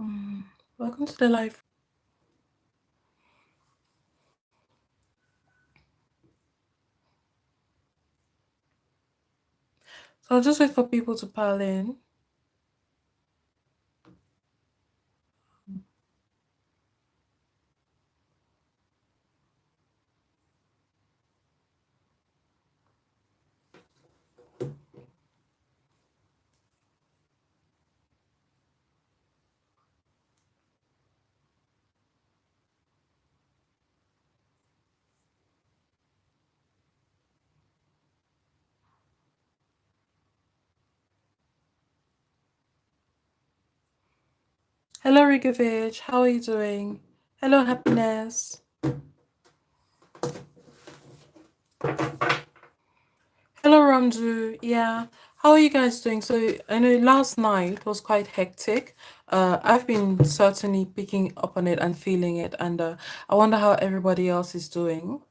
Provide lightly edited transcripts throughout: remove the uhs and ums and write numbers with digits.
Mm, Welcome to the live. So I'll just wait for people to pile in. Hello, Rigovich. How are you doing? Hello, Happiness. Hello, Ramju. Yeah. How are you guys doing? So I know last night was quite hectic. I've been certainly picking up on it and feeling it, and I wonder how everybody else is doing.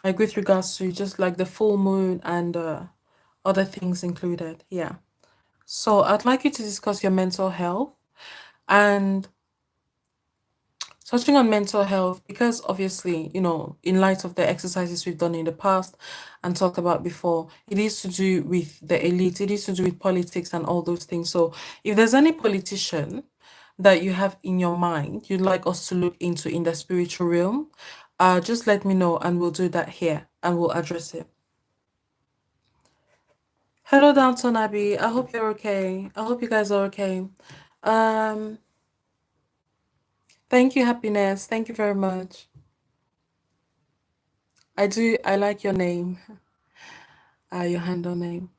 Like with regards to just like the full moon and other things included. Yeah. So I'd like you to discuss your mental health and touching on mental health, because obviously, in light of the exercises we've done in the past and talked about before, it is to do with the elite, it is to do with politics and all those things. So, if there's any politician that you have in your mind you'd like us to look into in the spiritual realm, just let me know and we'll do that here and we'll address it. Hello, Downton Abbey. I hope you're okay. I hope you guys are okay. Um, Thank you, Happiness. Thank you very much. I do. I like your name. Your handle name.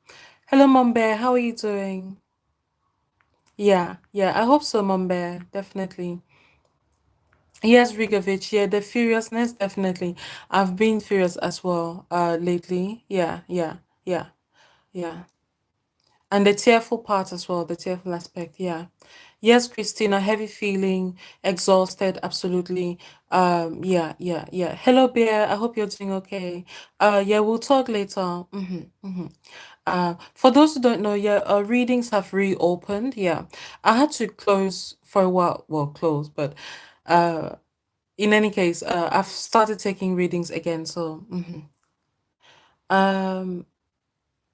Hello, Mom Bear. How are you doing? Yeah, yeah. I hope so, Mom Bear. Definitely. Yes, Rigovich. Yeah, the furiousness. Definitely. I've been furious as well. Lately. Yeah, yeah, yeah, yeah. And the tearful part as well. The tearful aspect. Yeah. Yes, Christina. Heavy feeling, exhausted. Absolutely. Yeah, yeah, yeah. Hello, Bear. I hope you're doing okay. Yeah. We'll talk later. For those who don't know, yeah, readings have reopened. Yeah, I had to close for a while. Well, close, but uh, in any case, I've started taking readings again. So, um,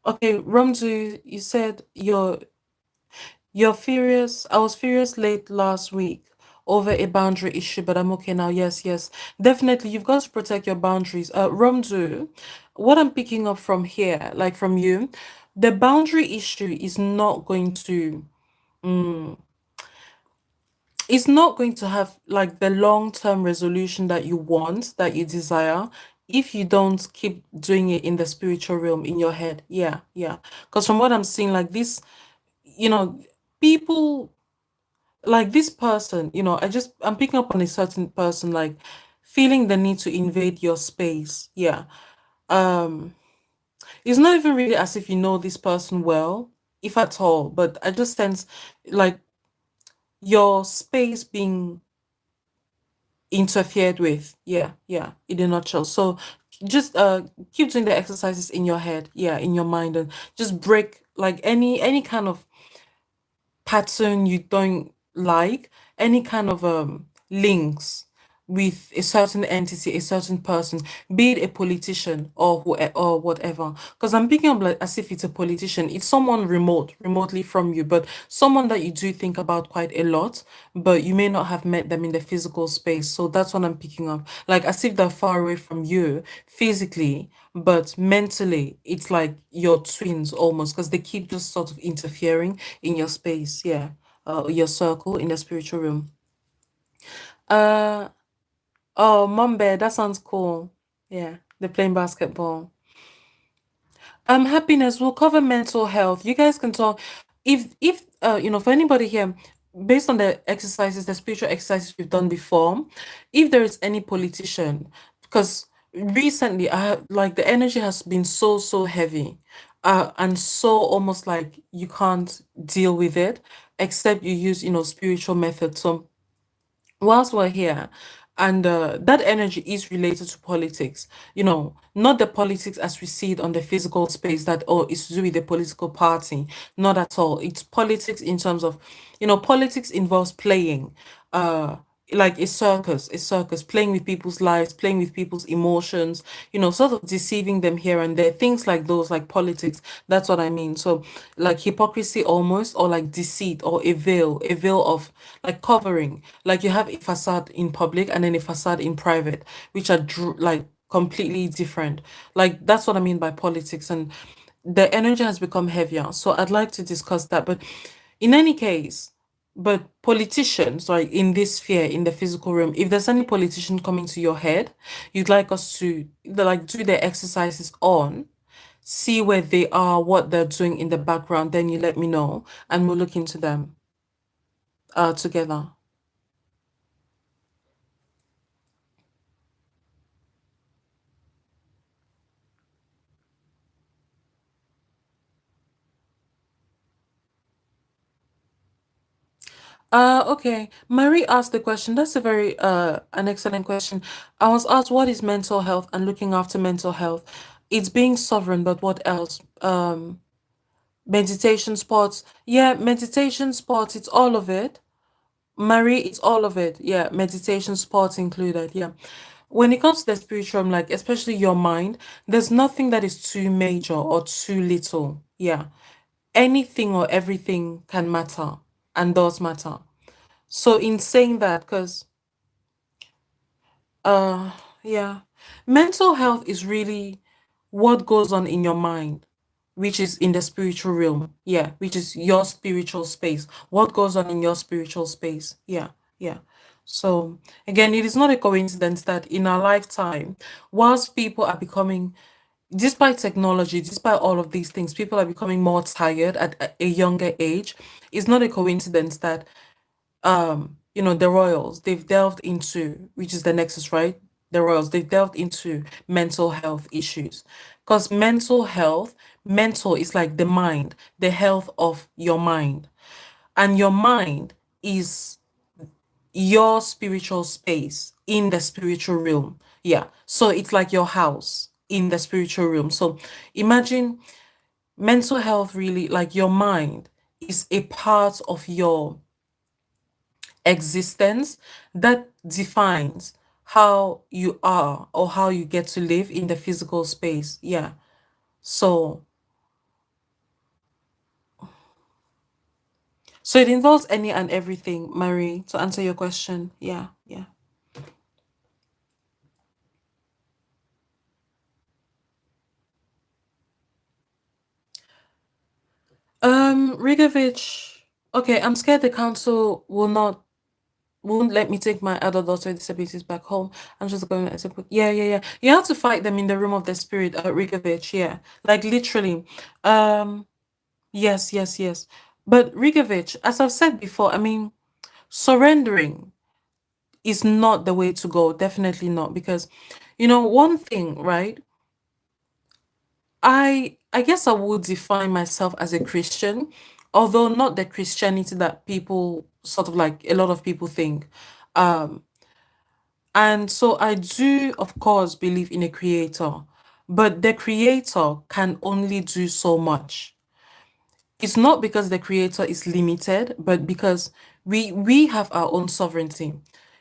okay, Ramzu, you said you're furious. I was furious late last week over a boundary issue, but I'm okay now. Yes, yes, definitely. You've got to protect your boundaries. Ramzu, what I'm picking up from here, like from you, the boundary issue is not going to. Mm, it's not going to have like the long-term resolution that you want, that you desire, if you don't keep doing it in the spiritual realm in your head. Yeah, yeah. Because from what I'm seeing, like this, you know, people like this person, I'm picking up on a certain person, like feeling the need to invade your space. Yeah. Um, it's not even really as if you know this person well, if at all, but I just sense like your space being interfered with. Yeah, yeah, in a nutshell. So just keep doing the exercises in your head, yeah, in your mind, and just break like any kind of pattern you don't like, any kind of links with a certain entity, a certain person, be it a politician or or whatever. Because I'm picking up like as if it's a politician, it's someone remotely from you, but someone that you do think about quite a lot, but you may not have met them in the physical space. So that's what I'm picking up. Like as if they're far away from you physically, but mentally, it's like your twins almost, because they keep just sort of interfering in your space, yeah, your circle in the spiritual room. Uh, oh, Mom Bear, that sounds cool. Yeah, they're playing basketball. Happiness. We'll cover mental health. You guys can talk. If for anybody here, based on the exercises, the spiritual exercises we've done before, if there is any politician, because recently I have like the energy has been so heavy, and so almost like you can't deal with it except you use spiritual methods. So whilst we're here, And that energy is related to politics, not the politics as we see it on the physical space, that, oh, it's to do with the political party. Not at all. It's politics in terms of, politics involves playing, uh like a circus, playing with people's lives, playing with people's emotions, sort of deceiving them here and there, things like those, like politics. That's what I mean. So, like hypocrisy almost, or like deceit, or a veil of, like, covering. Like you have a facade in public and then a facade in private, which are like completely different. Like that's what I mean by politics, and the energy has become heavier. So I'd like to discuss that. But in any case, but politicians, like in this sphere, in the physical realm, if there's any politician coming to your head, you'd like us to like do their exercises on, see where they are, what they're doing in the background, then you let me know and we'll look into them together. Okay. Marie asked the question. That's a very an excellent question. I was asked, what is mental health and looking after mental health? It's being sovereign, but what else? Meditation, sports. Yeah, meditation, sports, it's all of it. Marie, it's all of it. Yeah, meditation, sports included. Yeah. When it comes to the spiritual, like especially your mind, there's nothing that is too major or too little. Yeah. Anything or everything can matter and does matter. So in saying that, because uh yeah, mental health is really what goes on in your mind, which is in the spiritual realm. Yeah, which is your spiritual space. What goes on in your spiritual space. Yeah, yeah. So again, it is not a coincidence that in our lifetime, whilst people are becoming, despite technology, despite all of these things, people are becoming more tired at a younger age. It's not a coincidence that the royals, they've delved into, which is the nexus, right? The royals, they've delved into mental health issues, because mental is like the mind, the health of your mind, and your mind is your spiritual space in the spiritual realm. Yeah, so it's like your house in the spiritual realm. So imagine mental health, really, like your mind is a part of your existence that defines how you are or how you get to live in the physical space. Yeah. So it involves any and everything, Marie, to answer your question. Yeah, yeah. Rigovich. Okay, I'm scared the council won't let me take my adult daughter with disabilities back home. I'm just going to put, yeah, yeah, yeah. You have to fight them in the room of the spirit, Rigovich. Yeah, like literally. Um, yes, yes, yes. But Rigovich, as I've said before, I mean, surrendering is not the way to go. Definitely not, because one thing, right? I guess I would define myself as a Christian, although not the Christianity that people sort of like a lot of people think. Um, and so I do, of course, believe in a creator, but the creator can only do so much. It's not because the creator is limited, but because we have our own sovereignty.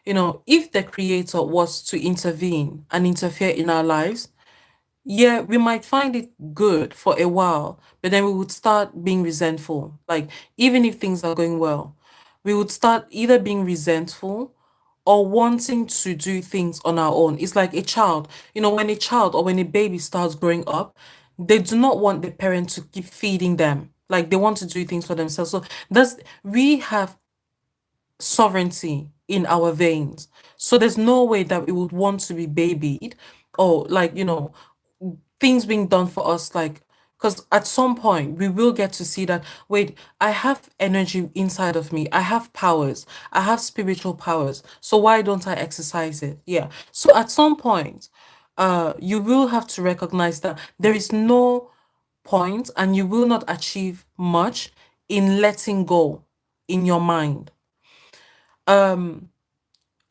If the creator was to intervene and interfere in our lives, yeah, we might find it good for a while, but then we would start being resentful. Like, even if things are going well, we would start either being resentful or wanting to do things on our own. It's like a child. When a child or when a baby starts growing up, they do not want the parent to keep feeding them. Like, they want to do things for themselves. So we have sovereignty in our veins. So there's no way that we would want to be babied, or like, things being done for us, like, because at some point we will get to see that, wait, I have energy inside of me, I have powers, I have spiritual powers, so why don't I exercise it? Yeah. So at some point, you will have to recognize that there is no point, and you will not achieve much in letting go in your mind.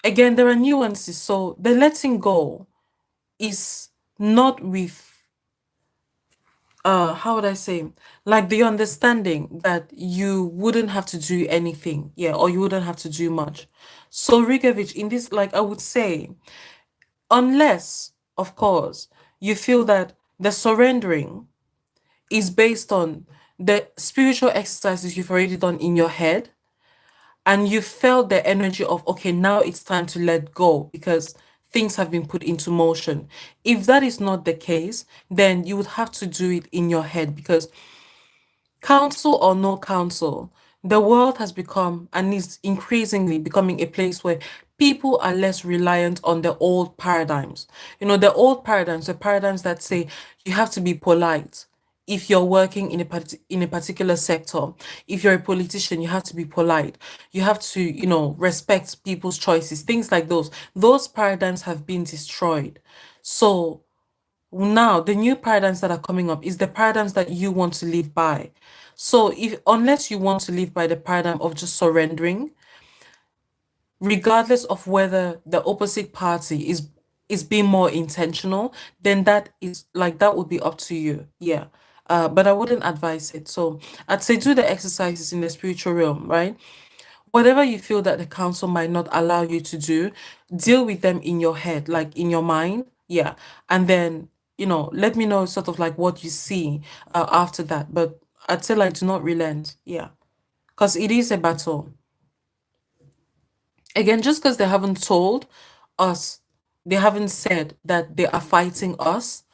again, there are nuances. So the letting go is not with how would I say, like the understanding that you wouldn't have to do anything, yeah, or you wouldn't have to do much. So Rigovich, in this, like I would say, unless, of course, you feel that the surrendering is based on the spiritual exercises you've already done in your head, and you felt the energy of, okay, now it's time to let go because things have been put into motion. If that is not the case, then you would have to do it in your head because counsel or no counsel, the world has become and is increasingly becoming a place where people are less reliant on the old paradigms. You know, the old paradigms, the paradigms that say you have to be polite. If you're working in in a particular sector, if you're a politician, you have to be polite. You have to, you know, respect people's choices, things like those. Those paradigms have been destroyed. So now the new paradigms that are coming up is the paradigms that you want to live by. So if unless you want to live by the paradigm of just surrendering, regardless of whether the opposite party is being more intentional, then that is like that would be up to you. Yeah. But I wouldn't advise it. So I'd say do the exercises in the spiritual realm, right? Whatever you feel that the council might not allow you to do, deal with them in your head, like in your mind. Yeah. And then, you know, let me know sort of like what you see after that. But I'd say like do not relent. Yeah. Because it is a battle. Again, just because they haven't told us, they haven't said that they are fighting us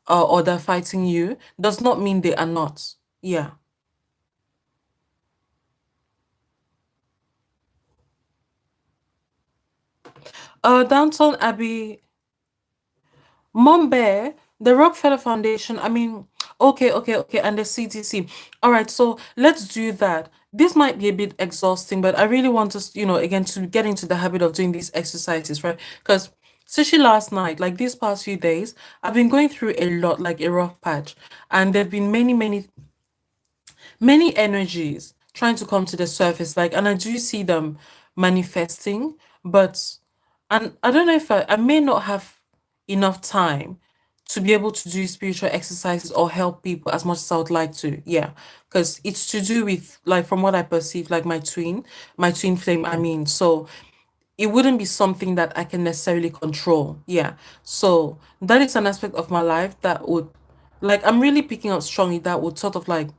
or they're fighting you, does not mean they are not. Yeah. Downtown Abbey, Mumbai, the Rockefeller Foundation, I mean, okay, and the CTC. All right, so let's do that. This might be a bit exhausting, but I really want us, you know, again, to get into the habit of doing these exercises, right? Because especially last night, like these past few days, I've been going through a lot, like a rough patch, and there've been many energies trying to come to the surface, like, and I do see them manifesting, but and I don't know if I may not have enough time to be able to do spiritual exercises or help people as much as I would like to. Yeah, because it's to do with, like, from what I perceive, like my twin flame. I mean, so it wouldn't be something that I can necessarily control. Yeah. So that is an aspect of my life that would, like, I'm really picking up strongly that would sort of like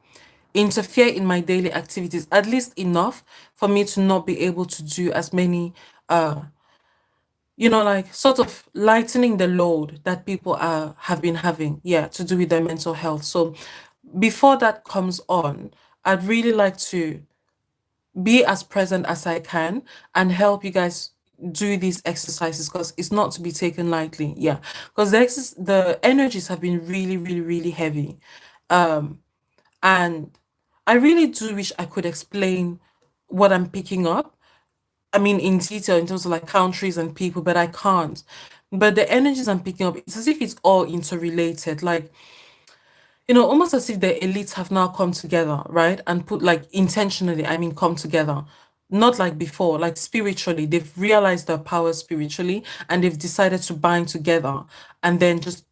interfere in my daily activities, at least enough for me to not be able to do as many, uh, you know, like sort of lightening the load that people have been having, yeah, to do with their mental health. So before that comes on, I'd really like to be as present as I can and help you guys do these exercises because it's not to be taken lightly. Yeah, because the energies have been really heavy, um, and I really do wish I could explain what I'm picking up. I mean, in detail in terms of like countries and people, but I can't. But the energies I'm picking up, it's as if it's all interrelated. Like, you know, almost as if the elites have now come together, right? And put like intentionally, I mean, come together. Not like before, like spiritually, they've realized their power spiritually and they've decided to bind together and then just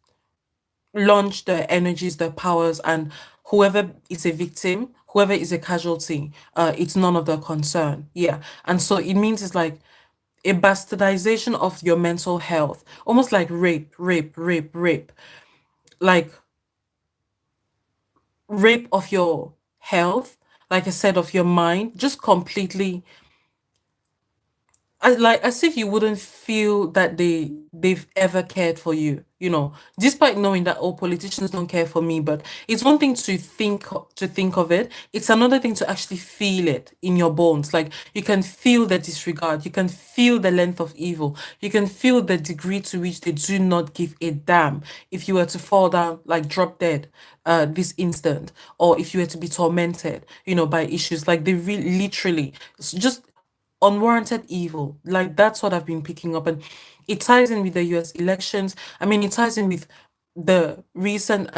launch their energies, their powers, and whoever is a victim, whoever is a casualty, it's none of their concern. Yeah. And so it means it's like a bastardization of your mental health, almost like rape, like rape of your health, like I said, of your mind, just completely like as if you wouldn't feel that they've ever cared for you, you know, despite knowing that all politicians don't care for me. But it's one thing to think of it, it's another thing to actually feel it in your bones. Like you can feel the disregard, you can feel the length of evil, you can feel the degree to which they do not give a damn if you were to fall down, like drop dead this instant, or if you were to be tormented, you know, by issues. Like they literally just unwarranted evil. Like that's what I've been picking up, and it ties in with the U.S. elections. I mean, it ties in with the recent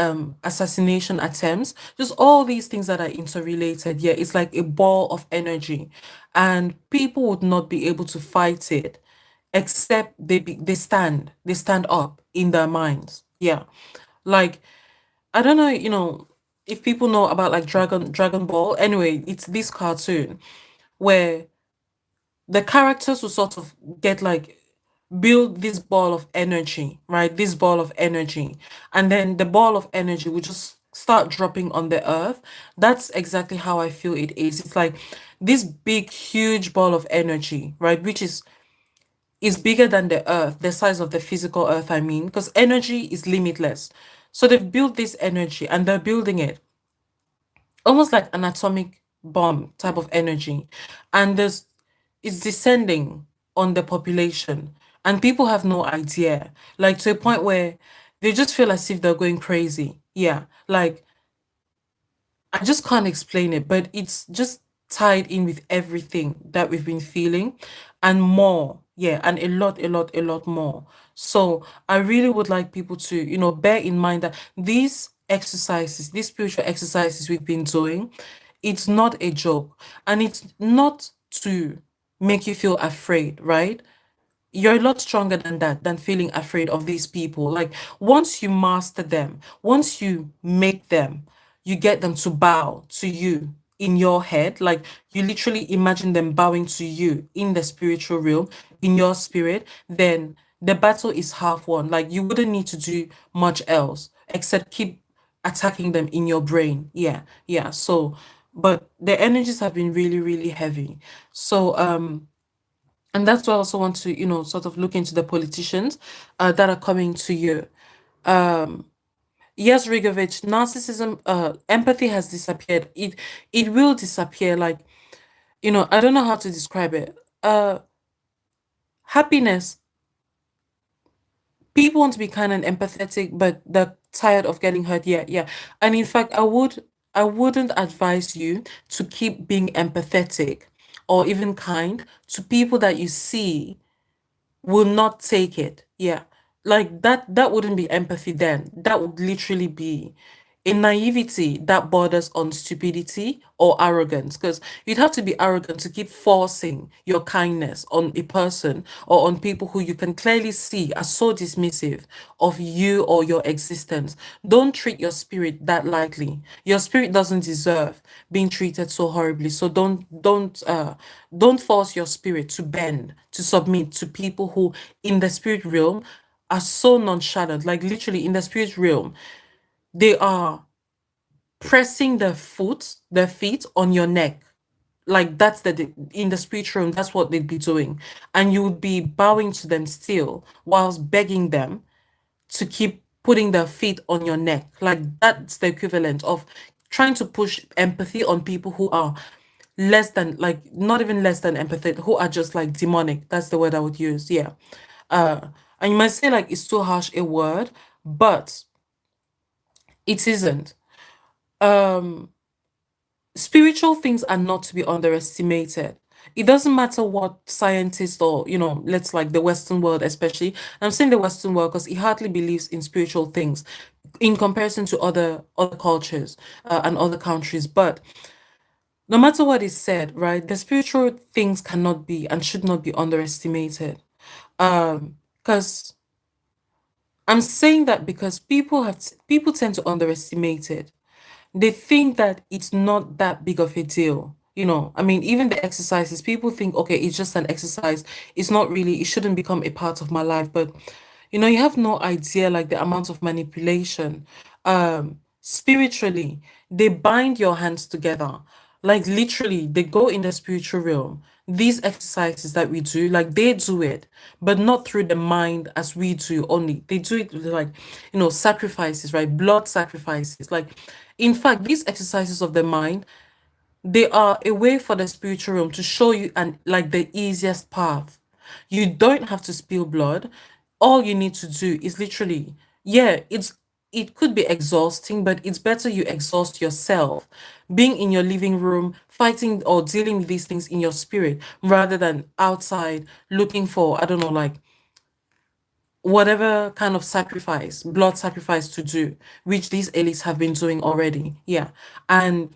assassination attempts. Just all these things that are interrelated. Yeah, it's like a ball of energy, and people would not be able to fight it except they stand up in their minds. Yeah. Like, I don't know, if people know about like Dragon Ball. Anyway, it's this cartoon where the characters will sort of get like build this ball of energy, right? This ball of energy. And then the ball of energy will just start dropping on the earth. That's exactly how I feel it is. It's like this big, huge ball of energy, right? Which is bigger than the earth, the size of the physical earth, I mean, because energy is limitless. So they've built this energy and they're building it almost like an atomic bomb type of energy. And it's descending on the population. And people have no idea. Like to a point where they just feel as if they're going crazy. Yeah. Like I just can't explain it, but it's just tied in with everything that we've been feeling and more. Yeah, and a lot more. So I really would like people to, bear in mind that these exercises, these spiritual exercises we've been doing, it's not a joke. And it's not to make you feel afraid, right? You're a lot stronger than that, than feeling afraid of these people. Like once you master them, once you make them, you get them to bow to you in your head. Like you literally imagine them bowing to you in the spiritual realm, in your spirit, then the battle is half won. Like you wouldn't need to do much else except keep attacking them in your brain. Yeah, yeah. So, but the energies have been really, really heavy. So, and that's why I also want to, sort of look into the politicians that are coming to you. Um, yes, Rigovich, narcissism, empathy has disappeared. It will disappear. Like, I don't know how to describe it. Happiness, people want to be kind and empathetic, but they're tired of getting hurt. Yeah, yeah. And in fact, I wouldn't advise you to keep being empathetic or even kind to people that you see will not take it. Yeah. Like that wouldn't be empathy then. That would literally be a naivety that borders on stupidity or arrogance. Because you'd have to be arrogant to keep forcing your kindness on a person or on people who you can clearly see are so dismissive of you or your existence. Don't treat your spirit that lightly. Your spirit doesn't deserve being treated so horribly. So don't force your spirit to bend, to submit to people who in the spirit realm are so nonchalant. Like literally in the spirit realm, they are pressing their feet on your neck. Like that's in the spiritual realm, that's what they'd be doing. And you would be bowing to them still whilst begging them to keep putting their feet on your neck. Like that's the equivalent of trying to push empathy on people who are less than, like not even less than empathetic, who are just like demonic. That's the word I would use. Yeah. And you might say like it's too harsh a word, but it isn't. Um, Spiritual things are not to be underestimated. It doesn't matter what scientists or, let's like the Western world, especially. I'm saying the Western world because it hardly believes in spiritual things in comparison to other cultures and other countries. But no matter what is said, right, the spiritual things cannot be and should not be underestimated. Because I'm saying that because people tend to underestimate it. They think that it's not that big of a deal. I mean, even the exercises, people think, okay, it's just an exercise. It's not really, it shouldn't become a part of my life. But, you have no idea like the amount of manipulation. Spiritually, they bind your hands together. Like literally, they go in the spiritual realm. These exercises that we do, like they do it, but not through the mind as we do only. They do it with like, sacrifices, right? Blood sacrifices. Like, in fact, these exercises of the mind, they are a way for the spiritual realm to show you and like the easiest path. You don't have to spill blood. All you need to do is literally, yeah, it could be exhausting, but it's better you exhaust yourself being in your living room, fighting or dealing with these things in your spirit rather than outside looking for, I don't know, like whatever kind of sacrifice, blood sacrifice to do, which these elites have been doing already. Yeah. And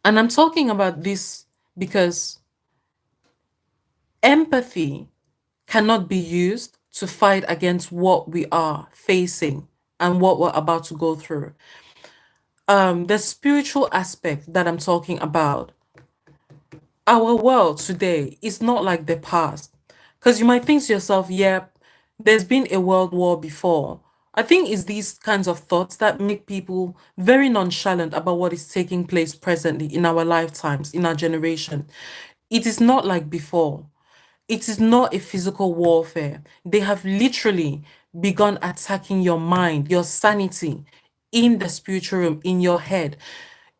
and I'm talking about this because empathy. cannot be used to fight against what we are facing and what we're about to go through. The spiritual aspect that I'm talking about, our world today is not like the past. Because you might think to yourself, yeah, there's been a world war before. I think it's these kinds of thoughts that make people very nonchalant about what is taking place presently in our lifetimes, in our generation. It is not like before. It is not a physical warfare. They have literally begun attacking your mind, your sanity in the spiritual realm, in your head.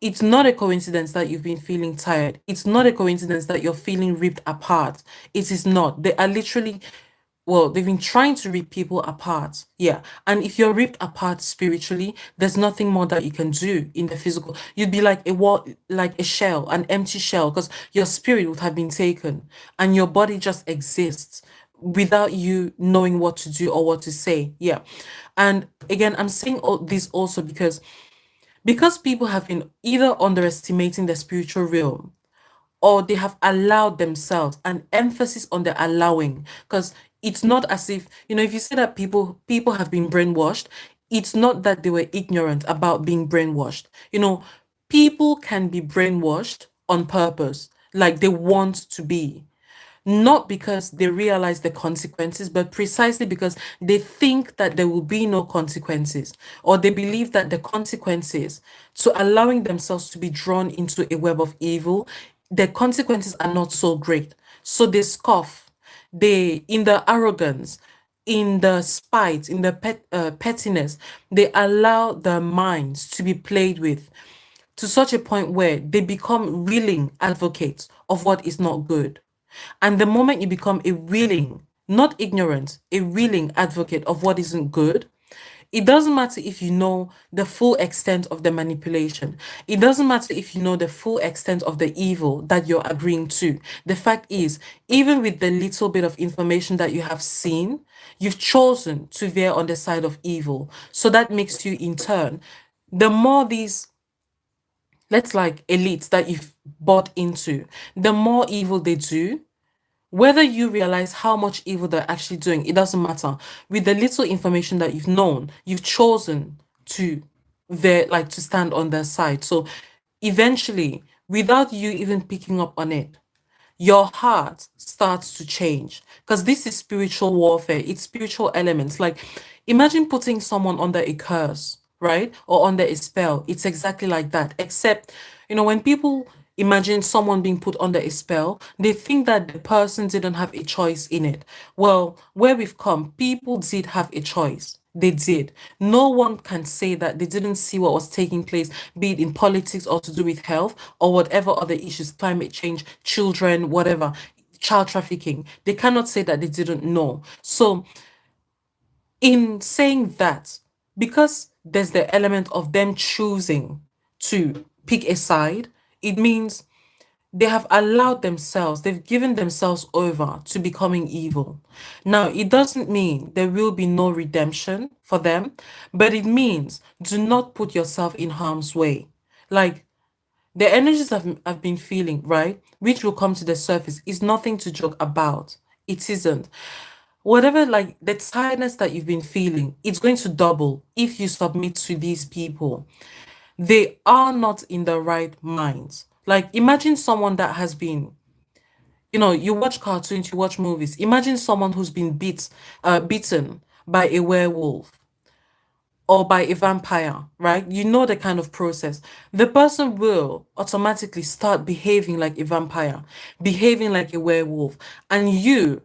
It's not a coincidence that you've been feeling tired. It's not a coincidence that you're feeling ripped apart. It is not. They are literally, well, they've been trying to rip people apart. Yeah. And if you're ripped apart spiritually, there's nothing more that you can do in the physical. You'd be like a wall, like a shell, an empty shell, because your spirit would have been taken and your body just exists without you knowing what to do or what to say. Yeah. And again, I'm saying all this also because people have been either underestimating the spiritual realm or they have allowed themselves, an emphasis on the allowing, because it's not as if, if you say that people have been brainwashed, it's not that they were ignorant about being brainwashed. People can be brainwashed on purpose, like they want to be, not because they realize the consequences, but precisely because they think that there will be no consequences, or they believe that the consequences to allowing themselves to be drawn into a web of evil, the consequences are not so great. So they scoff, in the arrogance, in the spite, in the pettiness, they allow their minds to be played with to such a point where they become willing advocates of what is not good. And the moment you become a willing, not ignorant, a willing advocate of what isn't good, it doesn't matter if you know the full extent of the manipulation. It doesn't matter if you know the full extent of the evil that you're agreeing to. The fact is, even with the little bit of information that you have seen, you've chosen to veer on the side of evil. So that makes you, in turn, the more these, let's like elites that you've bought into, the more evil they do, whether you realize how much evil they're actually doing, it doesn't matter. With the little information that you've known, you've chosen to to stand on their side. So eventually, without you even picking up on it, your heart starts to change, because this is spiritual warfare. It's spiritual elements. Like, imagine putting someone under a curse, right, or under a spell. It's exactly like that, except when people imagine someone being put under a spell, they think that the person didn't have a choice in it. Well, where we've come, people did have a choice. They did. No one can say that they didn't see what was taking place, be it in politics or to do with health or whatever other issues, climate change, children, whatever, child trafficking. They cannot say that they didn't know. So, in saying that, because there's the element of them choosing to pick a side, it means they have allowed themselves, they've given themselves over to becoming evil. Now, it doesn't mean there will be no redemption for them, but it means do not put yourself in harm's way. Like, the energies I've been feeling, right, which will come to the surface, is nothing to joke about. It isn't. Whatever, like the tiredness that you've been feeling, it's going to double if you submit to these people. They are not in the right minds. Like, imagine someone that has been, you watch cartoons, you watch movies. Imagine someone who's been beaten by a werewolf or by a vampire, right? You know the kind of process. The person will automatically start behaving like a vampire, behaving like a werewolf, and you,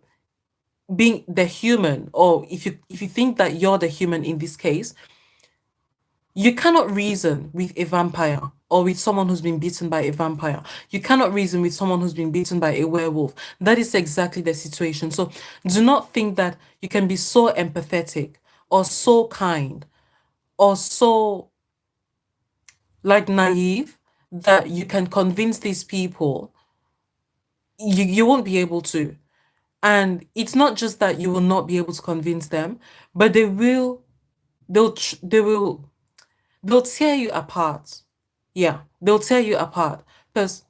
being the human, or if you think that you're the human in this case, you cannot reason with a vampire or with someone who's been beaten by a vampire. You cannot reason with someone who's been beaten by a werewolf. That is exactly the situation. So do not think that you can be so empathetic or so kind or so like naive that you can convince these people. You won't be able to. And it's not just that you will not be able to convince them, but they will they'll tear you apart. Yeah, they'll tear you apart. Because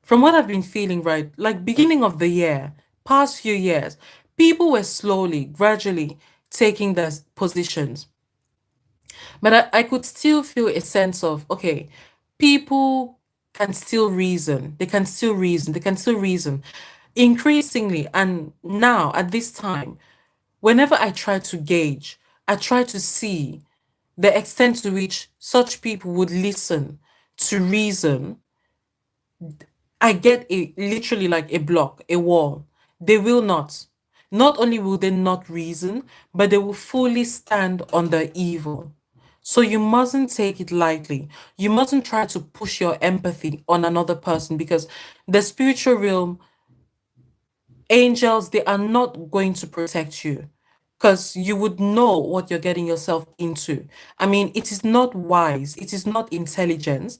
from what I've been feeling, right, like beginning of the year, past few years, People were slowly, gradually taking their positions. But I could still feel a sense of, okay, people can still reason. They can still reason. They can still reason. Increasingly, and now at this time, whenever I try to gauge, I try to see the extent to which such people would listen to reason, I get a literally like a block, a wall. They will not. Not only will they not reason, but they will fully stand on the evil. So you mustn't take it lightly. You mustn't try to push your empathy on another person because the spiritual realm, angels, they are not going to protect you because you would know what you're getting yourself into. I mean, it is not wise, it is not intelligence,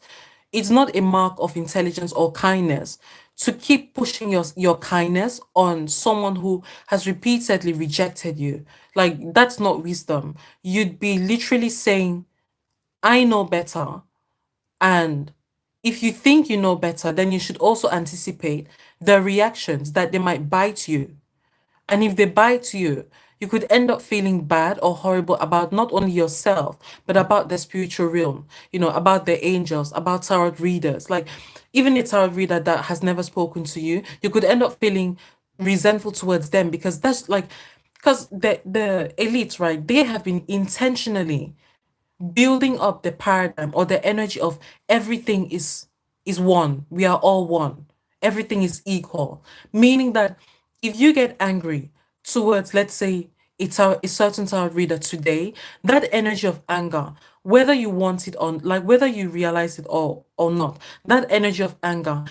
it's not a mark of intelligence or kindness to keep pushing your kindness on someone who has repeatedly rejected you. Like, that's not wisdom. You'd be literally saying, I know better. And if you think you know better, then you should also anticipate the reactions that they might bite you. And if they bite you, you could end up feeling bad or horrible about not only yourself, but about the spiritual realm, about the angels, about tarot readers. Like, even a tarot reader that has never spoken to you, you could end up feeling resentful towards them because that's like, because the elites, right? They have been intentionally building up the paradigm or the energy of everything is one. We are all one. Everything is equal. Meaning that if you get angry towards, let's say, a certain tarot reader today, that energy of anger, whether you want it on, like whether you realize it or not, that energy of anger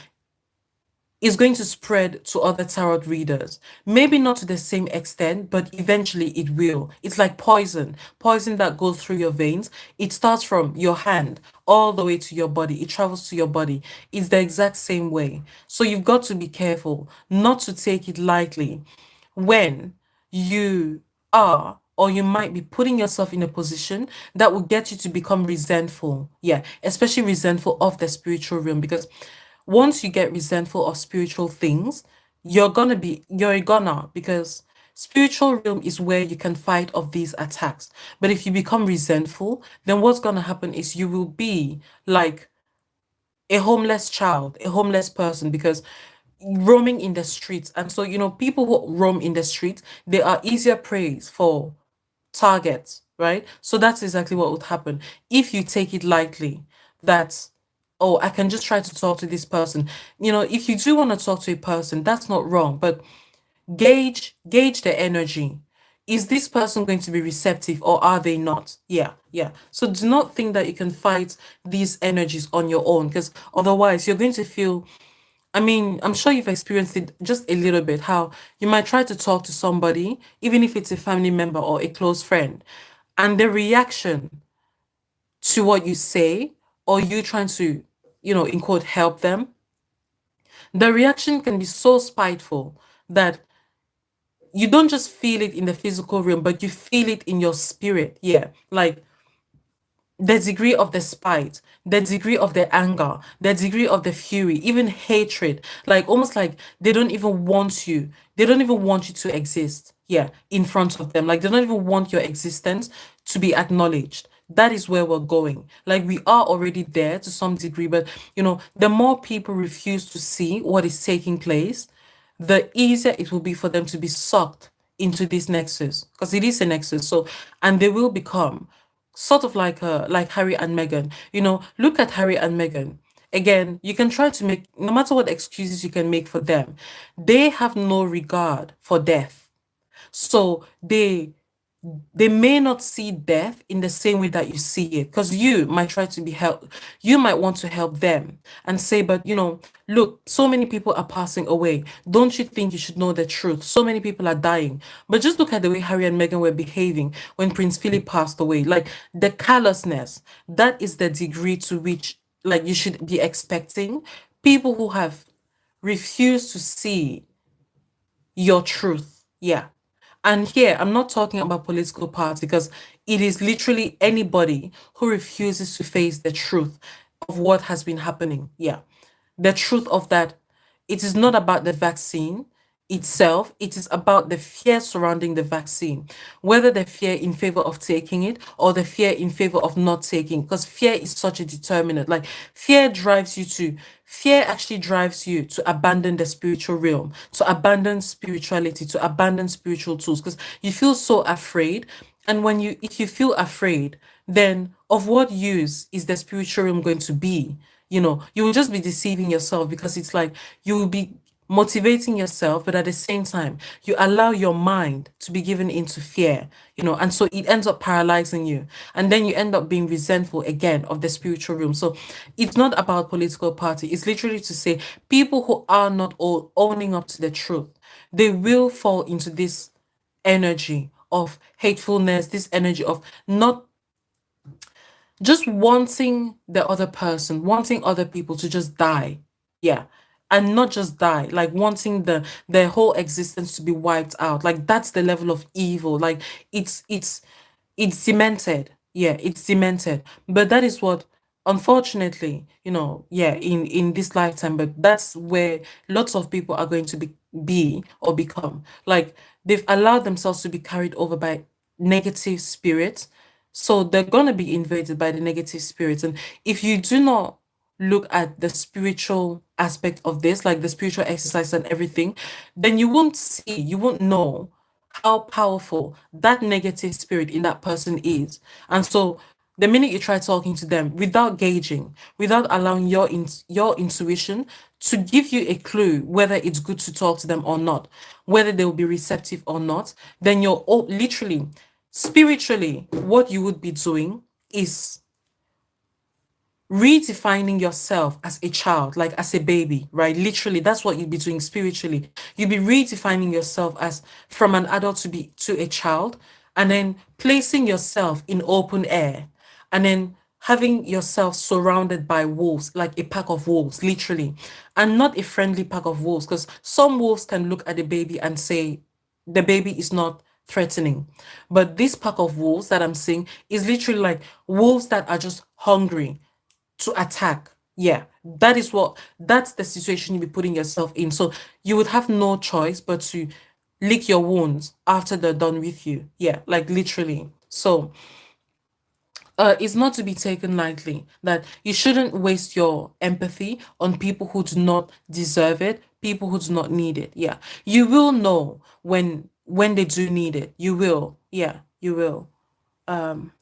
is going to spread to other tarot readers. Maybe not to the same extent, but eventually it will. It's like poison, poison that goes through your veins. It starts from your hand all the way to your body. It travels to your body. It's the exact same way. So you've got to be careful not to take it lightly when you are or you might be putting yourself in a position that will get you to become resentful. Yeah, especially resentful of the spiritual realm because once you get resentful of spiritual things, you're a gunner because spiritual realm is where you can fight off these attacks. But if you become resentful, then what's gonna happen is you will be like a homeless child, a homeless person because roaming in the streets. And so, people who roam in the streets, they are easier prey for targets, right? So that's exactly what would happen if you take it lightly that, oh, I can just try to talk to this person. If you do want to talk to a person, that's not wrong, but gauge the energy. Is this person going to be receptive or are they not? Yeah, yeah. So do not think that you can fight these energies on your own because otherwise you're going to feel, I mean, I'm sure you've experienced it just a little bit, how you might try to talk to somebody, even if it's a family member or a close friend, and the reaction to what you say, or you trying to, in quote, help them, the reaction can be so spiteful that you don't just feel it in the physical realm, but you feel it in your spirit. Yeah. Like, the degree of the spite, the degree of the anger, the degree of the fury, even hatred, like almost like they don't even want you. They don't even want you to exist. Yeah, in front of them. Like they don't even want your existence to be acknowledged. That is where we're going. Like we are already there to some degree, but the more people refuse to see what is taking place, the easier it will be for them to be sucked into this nexus because it is a nexus. So, and they will become sort of like Harry and Meghan. Look at Harry and Meghan. Again, you can try to make no matter what excuses you can make for them, they have no regard for death. So they may not see death in the same way that you see it because you might try to be help you might want to help them and say, but look, so many people are passing away. Don't you think you should know the truth? So many people are dying. But just look at the way Harry and Meghan were behaving when Prince Philip passed away. Like the callousness, that is the degree to which like you should be expecting people who have refused to see your truth. Yeah. And here, I'm not talking about political party because it is literally anybody who refuses to face the truth of what has been happening. Yeah. The truth of that, it is not about the vaccine. itself, it is about the fear surrounding the vaccine, whether the fear in favor of taking it or the fear in favor of not taking, because fear is such a determinant. Like fear actually drives you to abandon the spiritual realm, to abandon spirituality, to abandon spiritual tools, because you feel so afraid. And if you feel afraid, then of what use is the spiritual realm going to be? You will just be deceiving yourself, because it's like you will be motivating yourself, but at the same time, you allow your mind to be given into fear, and so it ends up paralyzing you. And then you end up being resentful again of the spiritual realm. So it's not about political party. It's literally to say people who are not all owning up to the truth, they will fall into this energy of hatefulness, this energy of not just wanting the other person, wanting other people to just die. Yeah. And not just die, like wanting their whole existence to be wiped out. Like that's the level of evil. Like it's it's it's cemented. Yeah, it's cemented. But that is what, unfortunately, yeah, in this lifetime, but that's where lots of people are going to be or become. Like they've allowed themselves to be carried over by negative spirits, so they're going to be invaded by the negative spirits. And if you do not look at the spiritual aspect of this, like the spiritual exercise and everything, then you won't know how powerful that negative spirit in that person is. And so the minute you try talking to them without gauging, without allowing your intuition to give you a clue whether it's good to talk to them or not, whether they will be receptive or not, then literally, spiritually, what you would be doing is redefining yourself as a child, like as a baby, right? Literally, that's what you'd be doing spiritually. You'd be redefining yourself as from an adult to a child, and then placing yourself in open air, and then having yourself surrounded by wolves, like a pack of wolves, literally, and not a friendly pack of wolves, because some wolves can look at the baby and say the baby is not threatening. But this pack of wolves that I'm seeing is literally like wolves that are just hungry to attack. Yeah, that's the situation you'll be putting yourself in. So you would have no choice but to lick your wounds after they're done with you. Yeah, like literally. So it's not to be taken lightly, that you shouldn't waste your empathy on people who do not deserve it, people who do not need it. Yeah. You will know when they do need it. You will. Yeah, you will. Um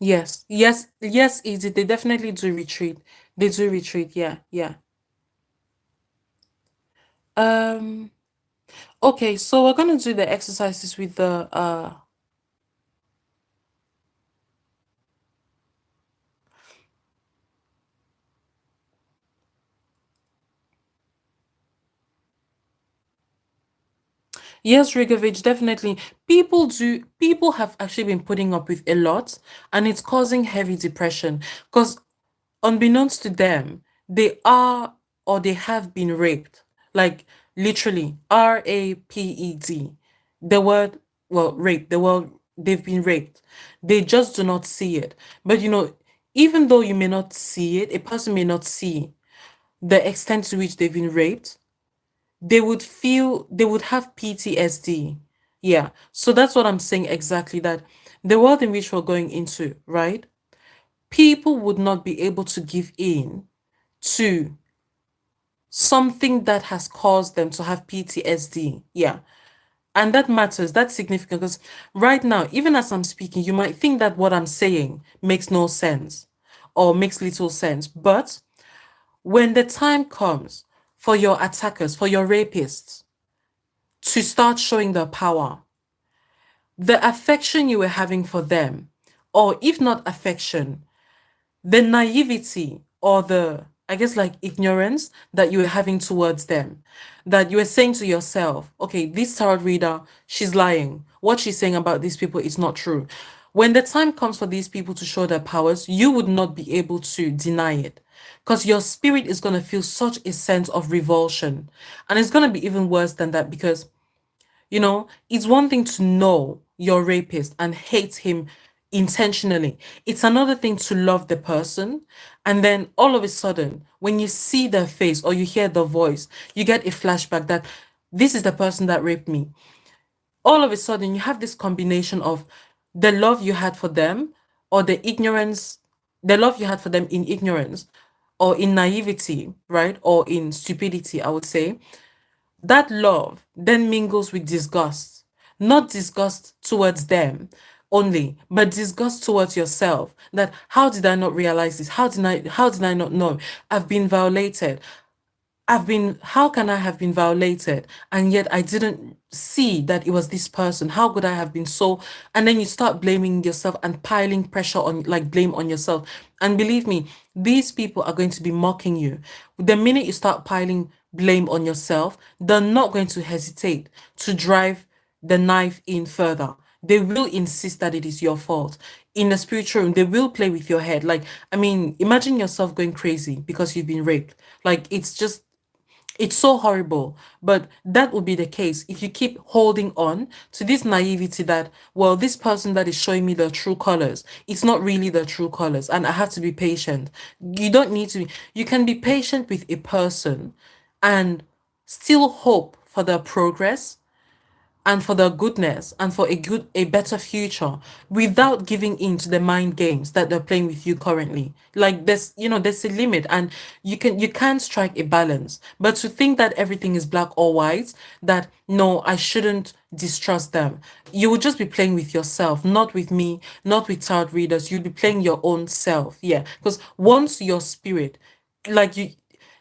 Yes, yes, yes, easy. They definitely do retreat. They do retreat. Yeah, yeah. Um, okay, so we're gonna do the exercises with the yes, Rigovich, definitely. People have actually been putting up with a lot, and it's causing heavy depression. Because unbeknownst to them, they are or they have been raped. Like literally, raped. The word, well, rape, the word, they've been raped. They just do not see it. But even though you may not see it, a person may not see the extent to which they've been raped, they would have PTSD. Yeah. So that's what I'm saying exactly, that the world in which we're going into, right? People would not be able to give in to something that has caused them to have PTSD. Yeah. And that matters. That's significant, because right now, even as I'm speaking, you might think that what I'm saying makes no sense or makes little sense. But when the time comes for your attackers, for your rapists to start showing their power, the affection you were having for them, or if not affection, the naivety or the, I guess, like ignorance that you were having towards them, that you were saying to yourself, okay, this tarot reader, she's lying. What she's saying about these people is not true. When the time comes for these people to show their powers, you would not be able to deny it, because your spirit is going to feel such a sense of revulsion. And it's going to be even worse than that, because it's one thing to know your rapist and hate him intentionally. It's another thing to love the person. And then all of a sudden, when you see their face or you hear the voice, you get a flashback that this is the person that raped me. All of a sudden, you have this combination of the love you had for them or the love you had for them in ignorance or in naivety, right? Or in stupidity, I would say. That love then mingles with disgust, not disgust towards them only, but disgust towards yourself. That how did I not realize this? How did I not know? I've been violated. How can I have been violated? And yet I didn't see that it was this person. How could I have been so? And then you start blaming yourself and piling pressure on, like blame on yourself. And believe me, these people are going to be mocking you. The minute you start piling blame on yourself, they're not going to hesitate to drive the knife in further. They will insist that it is your fault. In the spiritual room, they will play with your head. Like, I mean, imagine yourself going crazy because you've been raped. Like, it's so horrible, but that would be the case if you keep holding on to this naivety that, well, this person that is showing me the true colors, it's not really the true colors, and I have to be patient. You don't need to be, you can be patient with a person and still hope for their progress and for the goodness and for a better future without giving in to the mind games that they're playing with you currently. Like there's a limit, and you can't strike a balance. But to think that everything is black or white, that no, I shouldn't distrust them, you would just be playing with yourself, not with me, not with child readers. You'd be playing your own self. Yeah, because once your spirit, like you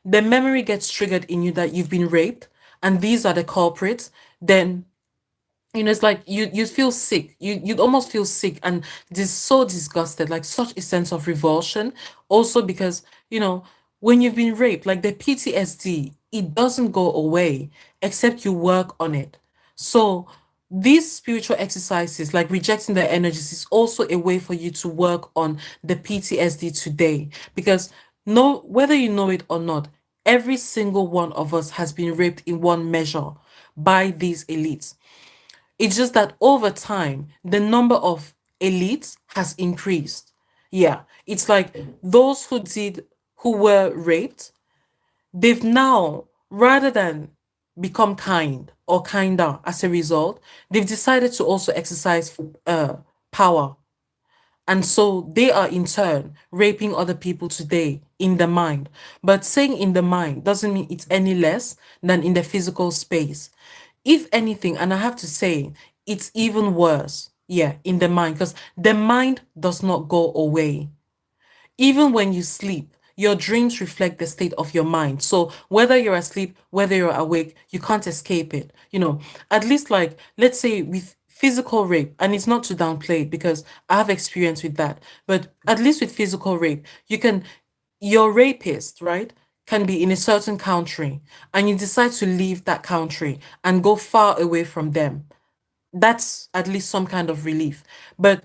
the memory gets triggered in you that you've been raped and these are the culprits, then it's like you feel sick. You'd almost feel sick and just so disgusted, like such a sense of revulsion. Also because, when you've been raped, like the PTSD, it doesn't go away except you work on it. So these spiritual exercises, like rejecting the energies, is also a way for you to work on the PTSD today. Because no, whether you know it or not, every single one of us has been raped in one measure by these elites. It's just that over time, the number of elites has increased. Yeah, it's like those who were raped, they've now, rather than become kind or kinder as a result, they've decided to also exercise power. And so they are in turn raping other people today in the mind. But saying in the mind doesn't mean it's any less than in the physical space. If anything, and I have to say, it's even worse, yeah, in the mind, because the mind does not go away. Even when you sleep, your dreams reflect the state of your mind. So whether you're asleep, whether you're awake, you can't escape it. At least, like, let's say with physical rape, and it's not to downplay it because I have experience with that, but at least with physical rape, your rapist, right, can be in a certain country and you decide to leave that country and go far away from them. That's at least some kind of relief. But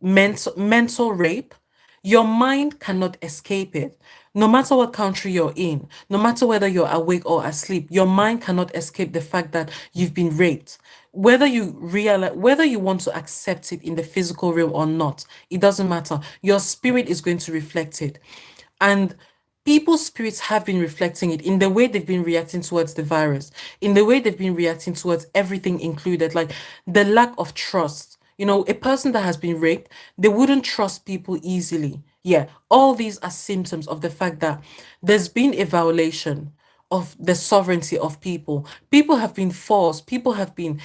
mental rape, your mind cannot escape it. No matter what country you're in, no matter whether you're awake or asleep, your mind cannot escape the fact that you've been raped. Whether you want to accept it in the physical realm or not, it doesn't matter. Your spirit is going to reflect it. And people's spirits have been reflecting it in the way they've been reacting towards the virus, in the way they've been reacting towards everything included, like the lack of trust. A person that has been raped, they wouldn't trust people easily. Yeah, all these are symptoms of the fact that there's been a violation of the sovereignty of people. People have been forced, people have been,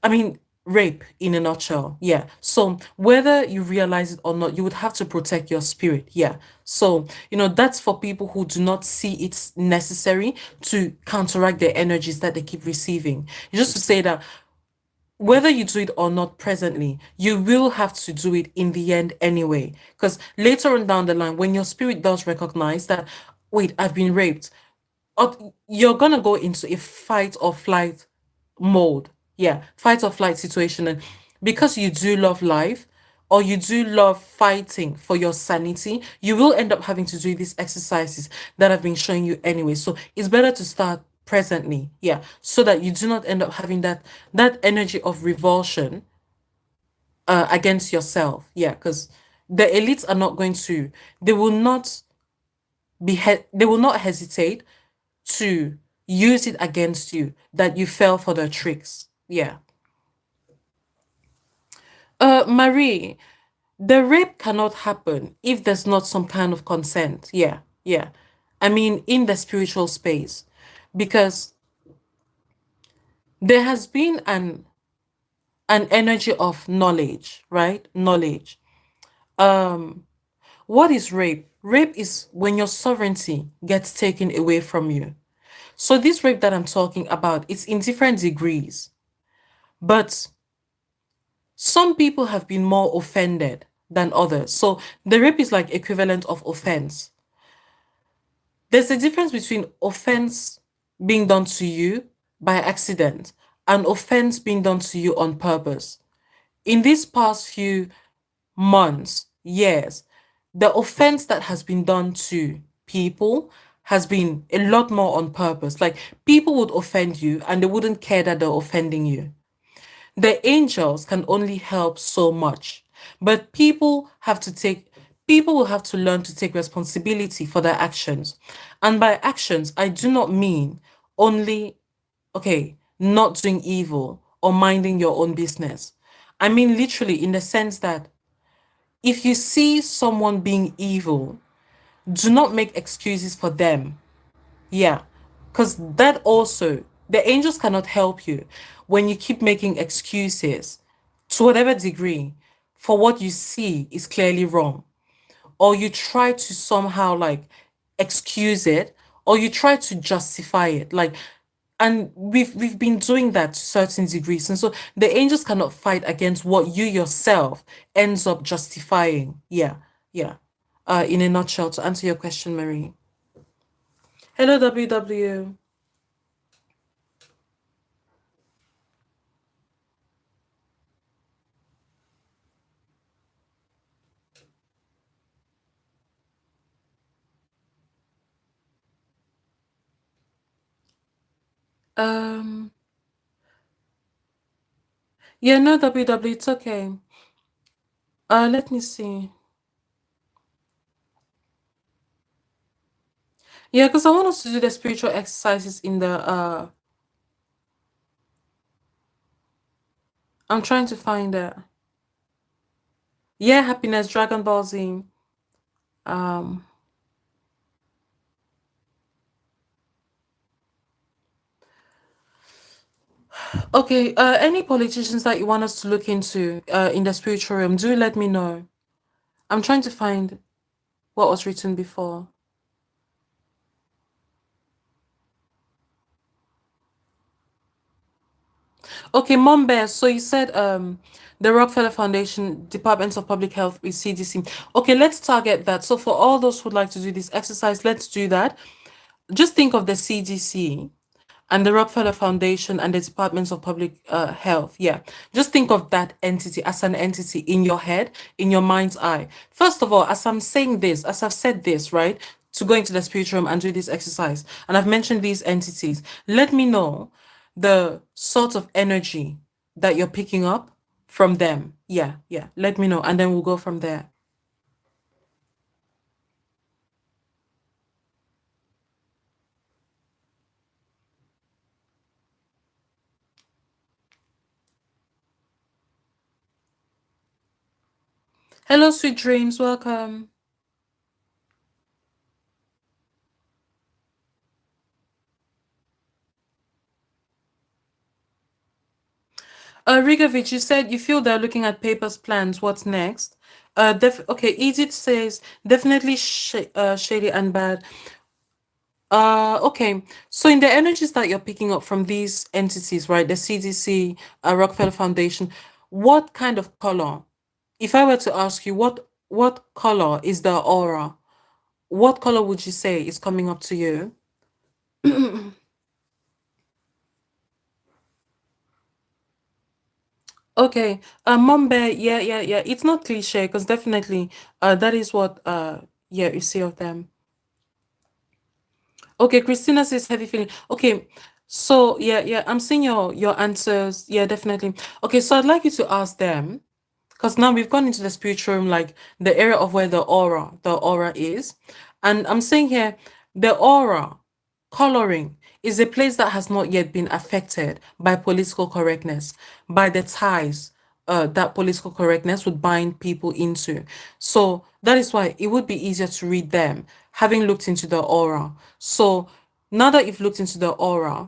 I mean, rape in a nutshell. Yeah. So whether you realize it or not, you would have to protect your spirit. Yeah. So, that's for people who do not see it's necessary to counteract the energies that they keep receiving. Just to say that whether you do it or not presently, you will have to do it in the end anyway. Because later on down the line, when your spirit does recognize that, wait, I've been raped, you're gonna go into a fight or flight mode. Yeah, fight or flight situation. And because you do love life or you do love fighting for your sanity, you will end up having to do these exercises that I've been showing you anyway. So it's better to start presently. Yeah, so that you do not end up having that energy of revulsion against yourself. Yeah, because the elites are not going to, they will not they will not hesitate to use it against you that you fell for the tricks. Yeah. Marie, the rape cannot happen if there's not some kind of consent. Yeah, yeah. I mean, in the spiritual space, because there has been an energy of knowledge, right? Knowledge. Um, what is rape? Rape is when your sovereignty gets taken away from you. So this rape that I'm talking about, it's in different degrees, but some people have been more offended than others. So the rape is like equivalent of offense. There's a difference between offense being done to you by accident and offense being done to you on purpose. In these past few months, years, the offense that has been done to people has been a lot more on purpose. Like people would offend you and they wouldn't care that they're offending you. The angels can only help so much, but people will have to learn to take responsibility for their actions. And by actions, I do not mean only, okay, not doing evil or minding your own business. I mean literally in the sense that if you see someone being evil, do not make excuses for them. Yeah, because that also, the angels cannot help you when you keep making excuses to whatever degree for what you see is clearly wrong, or you try to somehow like excuse it, or you try to justify it. Like, and we've been doing that to certain degrees, and so the angels cannot fight against what you yourself ends up justifying. Yeah, yeah. In a nutshell, to answer your question, Marie. Hello, WW. Um, yeah, no, WW, it's okay. Let me see. Yeah, because I want us to do the spiritual exercises in the I'm trying to find it. Yeah, happiness, Dragon Ball Z. Um, okay, any politicians that you want us to look into in the spiritual realm, do let me know. I'm trying to find what was written before. Okay, Mom Bear, so you said the Rockefeller Foundation, Department of Public Health with CDC. Okay, let's target that. So for all those who'd like to do this exercise, let's do that. Just think of the CDC and the Rockefeller Foundation and the Departments of Public Health. Yeah, just think of that entity as an entity in your head, in your mind's eye. First of all, as I'm saying this, as I've said this, right, to go into the spiritual room and do this exercise, and I've mentioned these entities, let me know the sort of energy that you're picking up from them. Yeah, yeah, let me know, and then we'll go from there. Hello, sweet dreams, welcome. Rigovich, you said you feel they're looking at papers, plans. What's next? Okay, Edith says definitely shady and bad. Okay. So in the energies that you're picking up from these entities, right? The CDC, Rockefeller Foundation, what kind of color? If I were to ask you, what color is the aura? What color would you say is coming up to you? Okay, Mom Bear, yeah, yeah, yeah. It's not cliche because definitely, that is what, yeah, you see of them. Okay, Christina says heavy feeling. Okay, so yeah, yeah, I'm seeing your answers. Yeah, definitely. Okay, so I'd like you to ask them because now we've gone into the spiritual room, like the area of where the aura is. And I'm saying here, the aura coloring is a place that has not yet been affected by political correctness, by the ties that political correctness would bind people into. So that is why it would be easier to read them, having looked into the aura. So now that you've looked into the aura,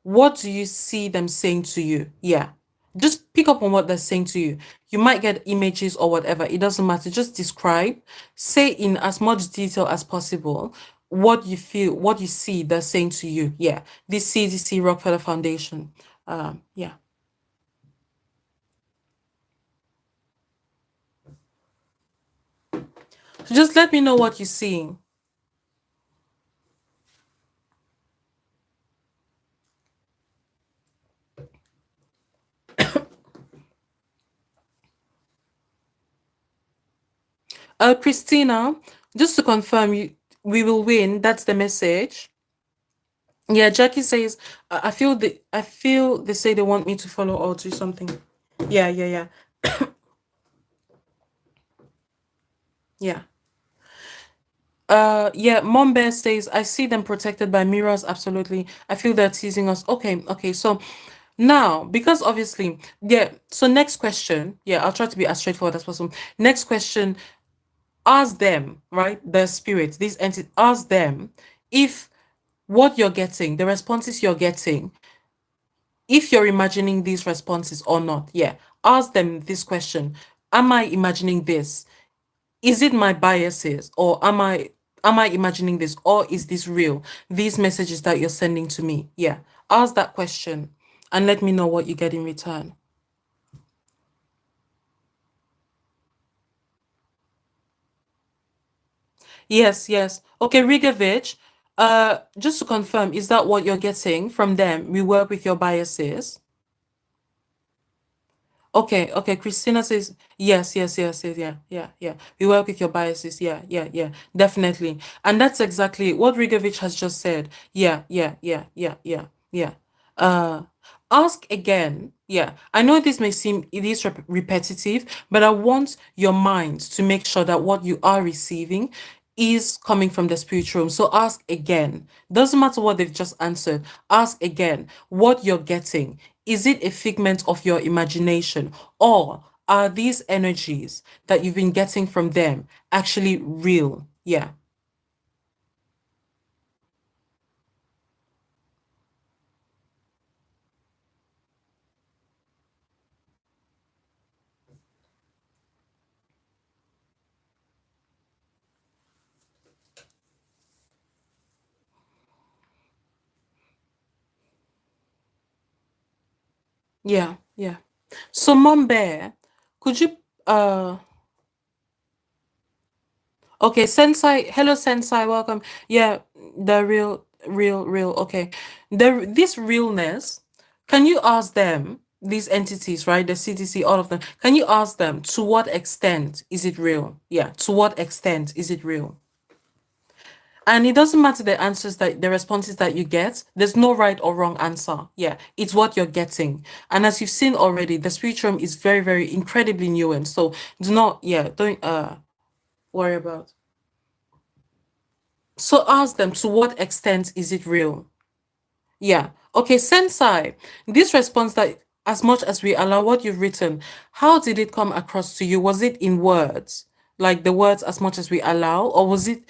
what do you see them saying to you? Yeah. Just pick up on what they're saying to you. You might get images or whatever. It doesn't matter. Just describe, say in as much detail as possible what you feel, what you see they're saying to you. Yeah. This CDC Rockefeller Foundation. Yeah. So just let me know what you see. Christina, just to confirm, we will win. That's the message. Yeah, Jackie says, I feel they say they want me to follow or do something. Yeah, yeah, yeah. Yeah. Yeah, Mom Bear says, I see them protected by mirrors, absolutely. I feel they're teasing us. Okay, okay. So now, because obviously, yeah, so next question, yeah, I'll try to be as straightforward as possible. Next question, ask them, right? The spirits, these entities, ask them if what you're getting, the responses you're getting, if you're imagining these responses or not. Yeah, ask them this question. Am I imagining this? Is it my biases, or am I imagining this, or is this real? These messages that you're sending to me. Yeah. Ask that question and let me know what you get in return. Yes, yes. Okay, Rigovich, just to confirm, is that what you're getting from them? We work with your biases. Okay, okay. Christina says yes, yes, yes, yes, yeah, yeah, yeah. We work with your biases. Yeah, yeah, yeah, definitely. And that's exactly what Rigovich has just said. Yeah, yeah, yeah, yeah, yeah, yeah. Uh, ask again. Yeah, I know this may seem it is repetitive, but I want your mind to make sure that what you are receiving is coming from the spiritual room. So ask again. Doesn't matter what they've just answered. Ask again what you're getting. Is it a figment of your imagination, or are these energies that you've been getting from them actually real? Yeah. Yeah. Yeah. So, Mom Bear, could you okay, Sensei, hello Sensei, welcome. Yeah, the real, okay. This realness, can you ask them, these entities, right? The CTC, all of them, can you ask them to what extent is it real? Yeah, to what extent is it real? And it doesn't matter the answers that the responses that you get, there's no right or wrong answer. Yeah, it's what you're getting. And as you've seen already, the spectrum is very, very incredibly nuanced. So do not, yeah, don't worry about. So ask them to what extent is it real? Yeah. Okay, Sensei, this response that as much as we allow what you've written, how did it come across to you? Was it in words, like the words as much as we allow, or was it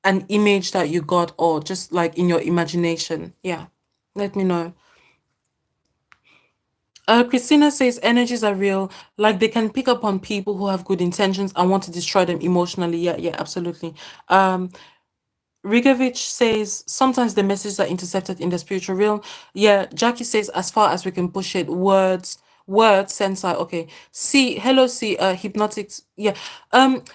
an image that you got, or just like in your imagination? Yeah. Let me know. Christina says energies are real, like they can pick up on people who have good intentions and want to destroy them emotionally. Yeah, yeah, absolutely. Um, Rigovich says sometimes the messages are intercepted in the spiritual realm. Yeah, Jackie says as far as we can push it, words, sensor. Okay. See, hello, see, hypnotics. Yeah.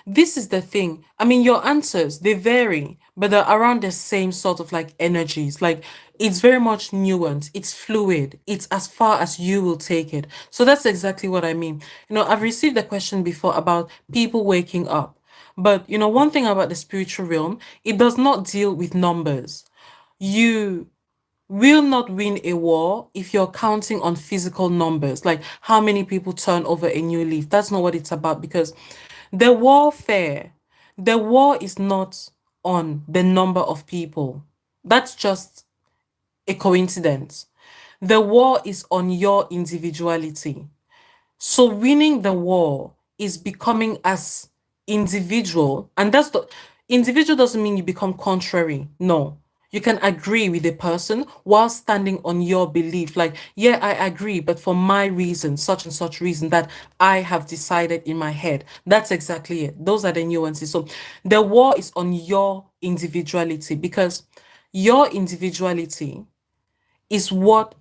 This is the thing. I mean, your answers, they vary, but they're around the same sort of like energies. Like it's very much nuanced, it's fluid, it's as far as you will take it. So that's exactly what I mean. I've received a question before about people waking up. But one thing about the spiritual realm, it does not deal with numbers. You will not win a war if you're counting on physical numbers, like how many people turn over a new leaf. That's not what it's about, because the warfare, the war is not on the number of people. That's just a coincidence. The war is on your individuality. So winning the war is becoming as individual, and that's the individual doesn't mean you become contrary. No. You can agree with a person while standing on your belief. Like, yeah, I agree, but for my reason, such and such reason that I have decided in my head. That's exactly it. Those are the nuances. So the war is on your individuality, because your individuality is what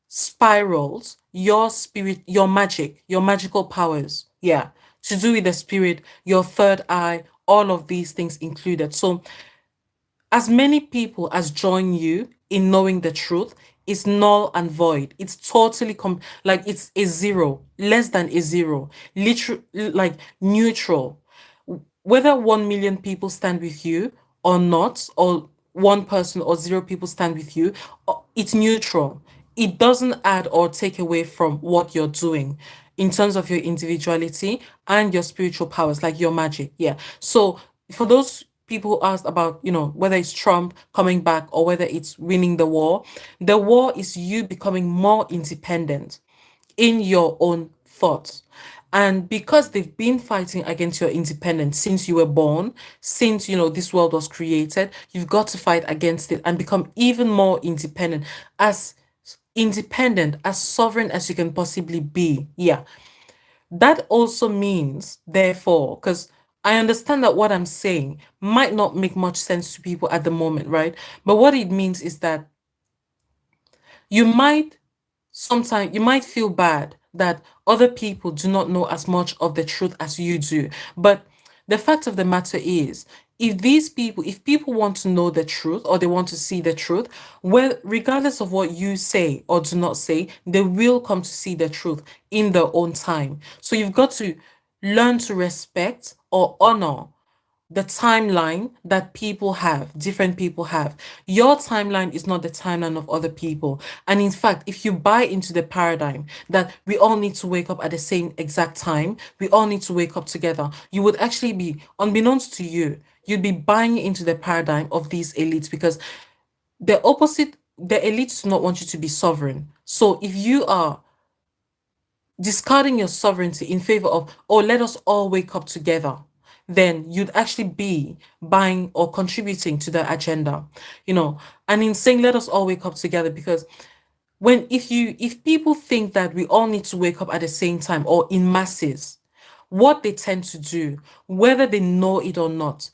spirals your spirit, your magic, your magical powers. Yeah. To do with the spirit, your third eye, all of these things included. So, as many people as join you in knowing the truth is null and void. It's totally like it's a zero, less than a zero, literal, like neutral. Whether 1 million people stand with you or not, or one person or zero people stand with you, it's neutral. It doesn't add or take away from what you're doing in terms of your individuality and your spiritual powers, like your magic. Yeah. So for those people who asked about, whether it's Trump coming back or whether it's winning the war is you becoming more independent in your own thoughts. And because they've been fighting against your independence since you were born, since this world was created, you've got to fight against it and become even more independent, as sovereign as you can possibly be. Yeah. That also means, therefore, because I understand that what I'm saying might not make much sense to people at the moment, right? But what it means is that you might sometimes you might feel bad that other people do not know as much of the truth as you do. But the fact of the matter is, if people want to know the truth or they want to see the truth, well, regardless of what you say or do not say, they will come to see the truth in their own time. So you've got to learn to respect or honor the timeline that different people have. Your timeline is not the timeline of other people. And in fact, if you buy into the paradigm that we all need to wake up at the same exact time, we all need to wake up together, you would actually be, unbeknownst to you, you'd be buying into the paradigm of these elites, because the elites do not want you to be sovereign. So if you are discarding your sovereignty in favor of, oh, let us all wake up together, then you'd actually be buying or contributing to the agenda, and in saying let us all wake up together, because if people think that we all need to wake up at the same time or in masses, what they tend to do, whether they know it or not,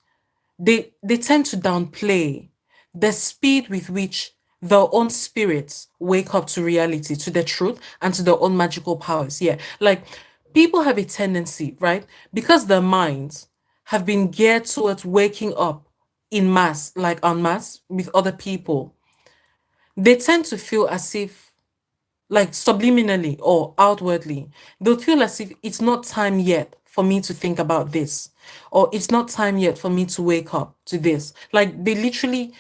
they tend to downplay the speed with which their own spirits wake up to reality, to the truth, and to their own magical powers. Yeah. Like, people have a tendency, right? Because their minds have been geared towards waking up in mass, like en masse with other people, they tend to feel as if, like subliminally or outwardly, they'll feel as if it's not time yet for me to think about this, or it's not time yet for me to wake up to this. Like, they literally,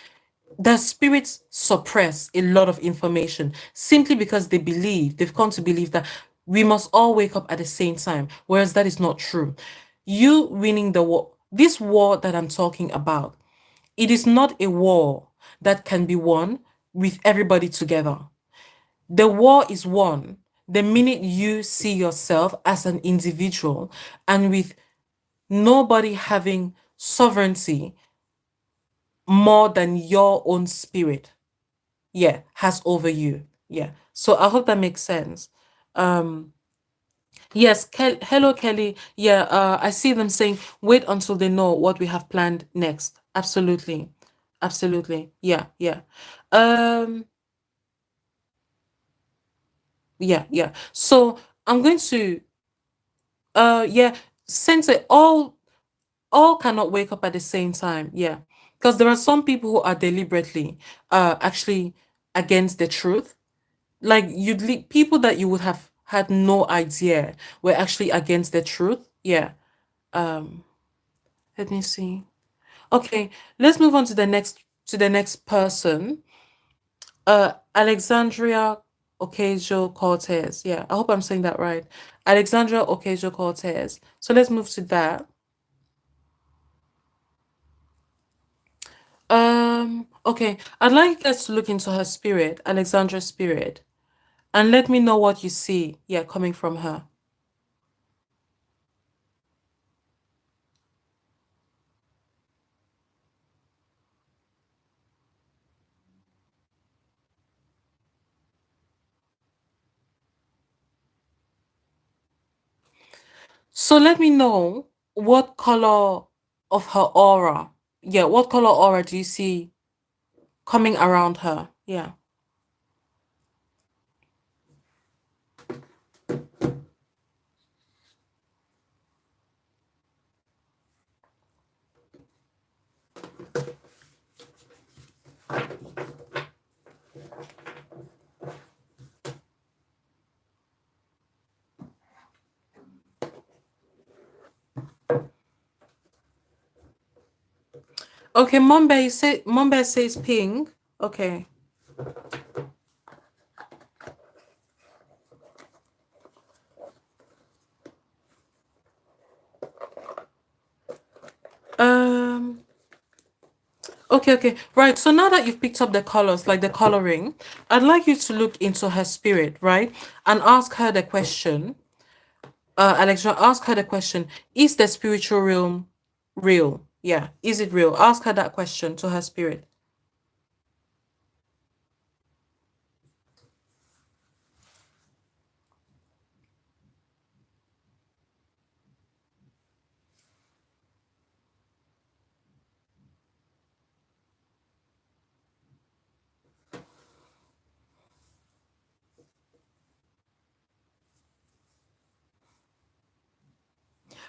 their spirits suppress a lot of information simply because they've come to believe that we must all wake up at the same time, whereas that is not true. You winning the war, this war that I'm talking about, it is not a war that can be won with everybody together. The war is won the minute you see yourself as an individual, and with nobody having sovereignty more than your own spirit, yeah, has over you. Yeah. So I hope that makes sense. Um, yes, hello Kelly. Yeah, I see them saying wait until they know what we have planned next. Absolutely. Absolutely. Yeah, yeah. Um, yeah, yeah. So I'm going to yeah, since it all cannot wake up at the same time. Yeah. Because there are some people who are deliberately actually against the truth. Like, people that you would have had no idea were actually against the truth. Yeah. Um, let me see. Okay, let's move on to the next person. Alexandria Ocasio-Cortez. Yeah, I hope I'm saying that right. Alexandria Ocasio-Cortez. So let's move to that. Okay. I'd like you guys to look into her spirit, Alexandra's spirit, and let me know what you see, yeah, coming from her. So let me know what color of her aura. Yeah, what color aura do you see coming around her? Yeah. Okay, Mumbai says pink. Okay. Um okay. Right. So now that you've picked up the colors, like the coloring, I'd like you to look into her spirit, right? And ask her the question. Alexa, ask her the question, is the spiritual realm real? Yeah, is it real? Ask her that question to her spirit.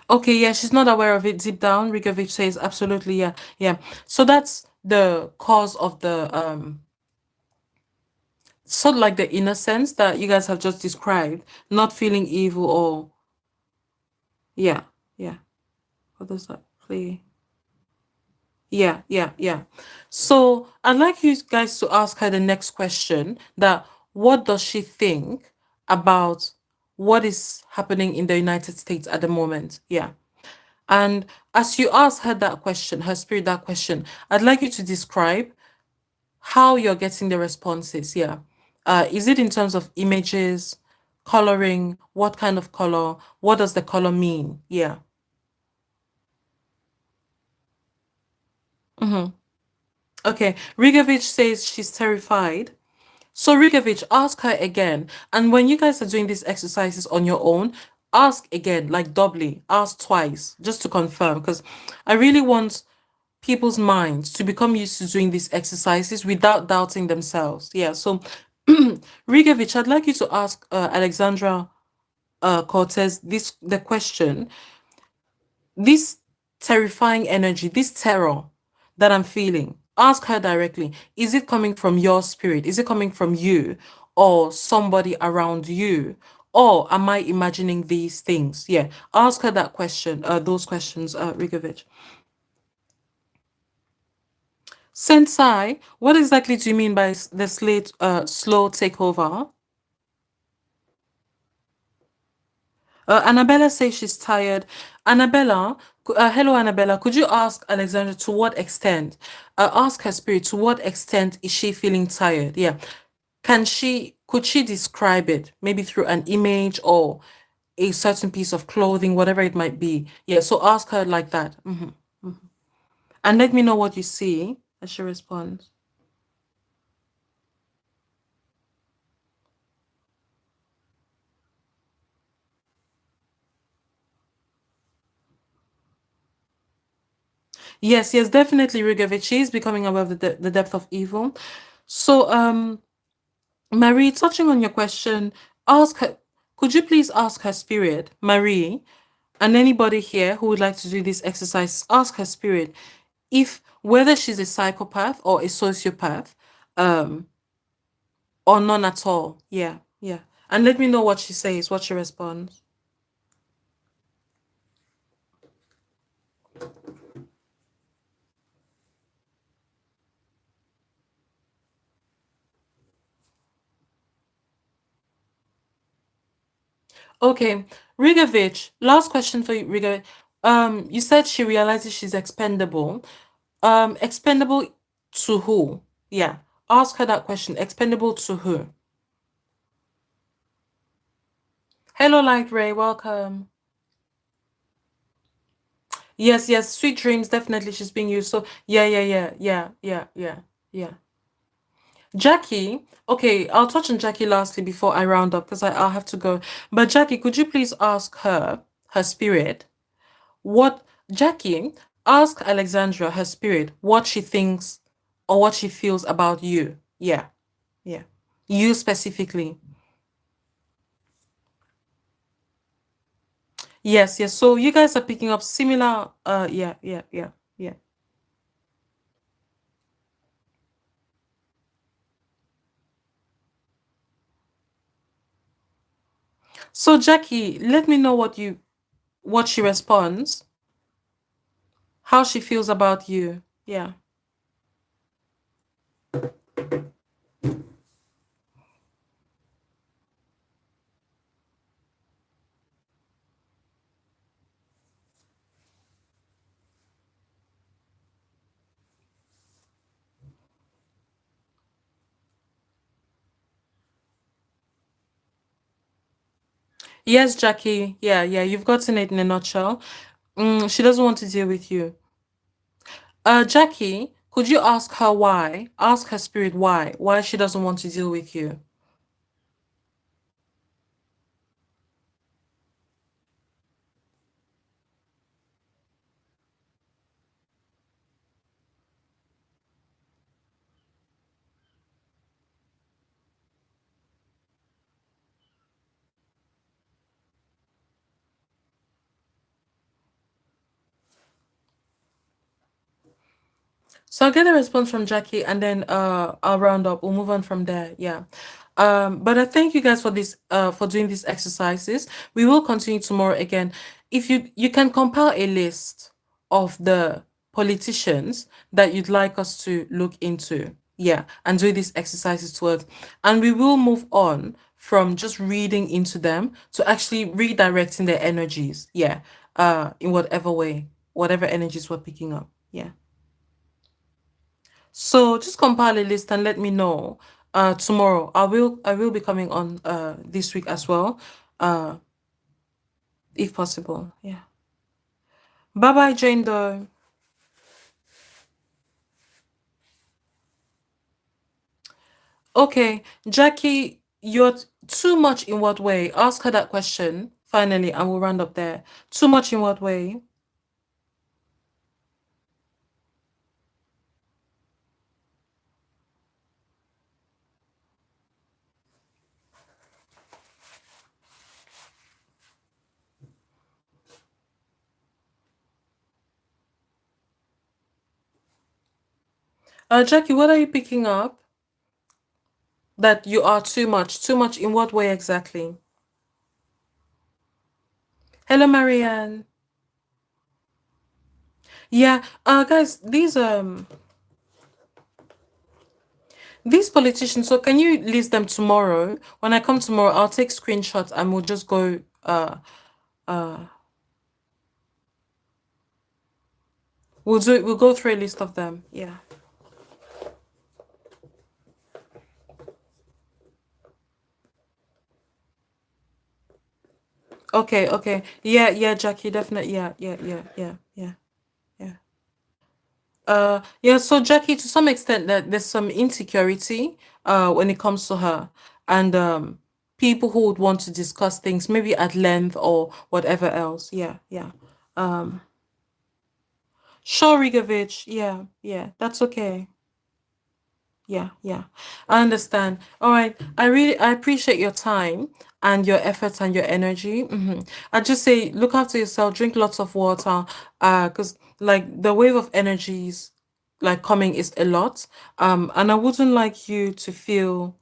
Okay, yeah, she's not aware of it deep down. Rigovich says absolutely, yeah, yeah. So that's the cause of the sort of like the innocence that you guys have just described, not feeling evil or yeah, yeah. What does that play? Yeah. So I'd like you guys to ask her the next question that what does she think about what is happening in the United States at the moment? Yeah. And as you ask her that question, her spirit that question, I'd like you to describe how you're getting the responses. Yeah. Is it in terms of images, coloring? What kind of color? What does the color mean? Yeah. Mm-hmm. Okay. Rigovich says she's terrified. So Rigovich, ask her again. And when you guys are doing these exercises on your own, ask again, like doubly, ask twice, just to confirm. Because I really want people's minds to become used to doing these exercises without doubting themselves. Yeah. So Rigovich, I'd like you to ask Alexandra Cortez the question, this terrifying energy, this terror that I'm feeling, ask her directly. Is it coming from your spirit? Is it coming from you or somebody around you? Or am I imagining these things? Yeah. Ask her that question, those questions, Rigovich. Sensei, what exactly do you mean by the slate slow takeover? Annabella says she's tired. Annabella, hello, Annabella. Could you ask Alexandra to what extent? Ask her spirit to what extent is she feeling tired? Yeah. Could she describe it maybe through an image or a certain piece of clothing, whatever it might be? Yeah. So ask her like that. And let me know what you see as she responds. Yes, definitely, Rigovich. She is becoming aware of the depth of evil. So, Marie, touching on your question, ask her, could you please ask her spirit, Marie, and anybody here who would like to do this exercise, ask her spirit if whether she's a psychopath or a sociopath, um, or none at all. Yeah. And let me know what she says, what she responds. Okay, Rigovich, last question for you, Rigovich. You said she realizes she's expendable. Expendable to who? Yeah. Ask her that question. Expendable to who? Hello, Light Ray. Welcome. Yes, yes. Sweet dreams. Definitely, she's being used. So yeah, yeah, yeah, yeah, yeah, yeah, yeah. Jackie. Okay, I'll touch on Jackie lastly before I round up because I'll have to go. But Jackie, could you please ask her spirit, what Jackie, ask Alexandra, her spirit, what she thinks or what she feels about you. Yeah, yeah. You specifically. Yes, yes. So you guys are picking up similar yeah, yeah, yeah, yeah. So Jackie, let me know what she responds, how she feels about you. Yeah. Yes, Jackie. Yeah, yeah. You've gotten it in a nutshell. She doesn't want to deal with you. Jackie, could you ask her why? Ask her spirit why she doesn't want to deal with you. So I'll get a response from Jackie and then I'll round up. We'll move on from there. Yeah. But I thank you guys for this for doing these exercises. We will continue tomorrow again. If you can compile a list of the politicians that you'd like us to look into. Yeah, and do these exercises towards. And we will move on from just reading into them to actually redirecting their energies. Yeah. In whatever way, whatever energies we're picking up. Yeah. So just compile a list and let me know tomorrow. I will be coming on this week as well, uh if possible. Yeah. Bye bye, Jane Doe. Okay, Jackie, you're too much in what way? Ask her that question finally and we'll round up there. Too much in what way? Jackie, what are you picking up? That you are too much. Too much in what way exactly? Hello, Marianne. Yeah, guys, these politicians, so can you list them tomorrow? When I come tomorrow, I'll take screenshots and we'll just go uh we'll go through a list of them. Yeah. Okay, okay. Yeah, yeah, Jackie, definitely. Yeah, yeah, yeah, yeah, yeah, yeah. Yeah, so Jackie, to some extent that there's some insecurity when it comes to her and people who would want to discuss things maybe at length or whatever else. Yeah, yeah. Um sure, Rigovich. Yeah, yeah, that's okay. Yeah, yeah. I understand. All right. I appreciate your time and your efforts and your energy. I just say look after yourself, drink lots of water, because like the wave of energies like coming is a lot. And I wouldn't like you to feel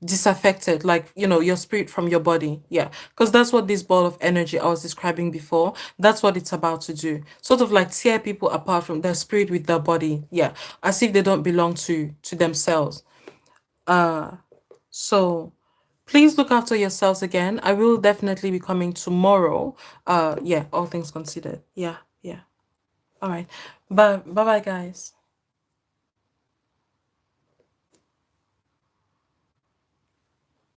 disaffected, like your spirit from your body. Yeah, because that's what this ball of energy I was describing before, that's what it's about to do, sort of like tear people apart from their spirit with their body. Yeah, as if they don't belong to themselves. uh so Please look after yourselves again. I will definitely be coming tomorrow. Yeah, all things considered. Yeah, yeah. All right. Bye bye, guys.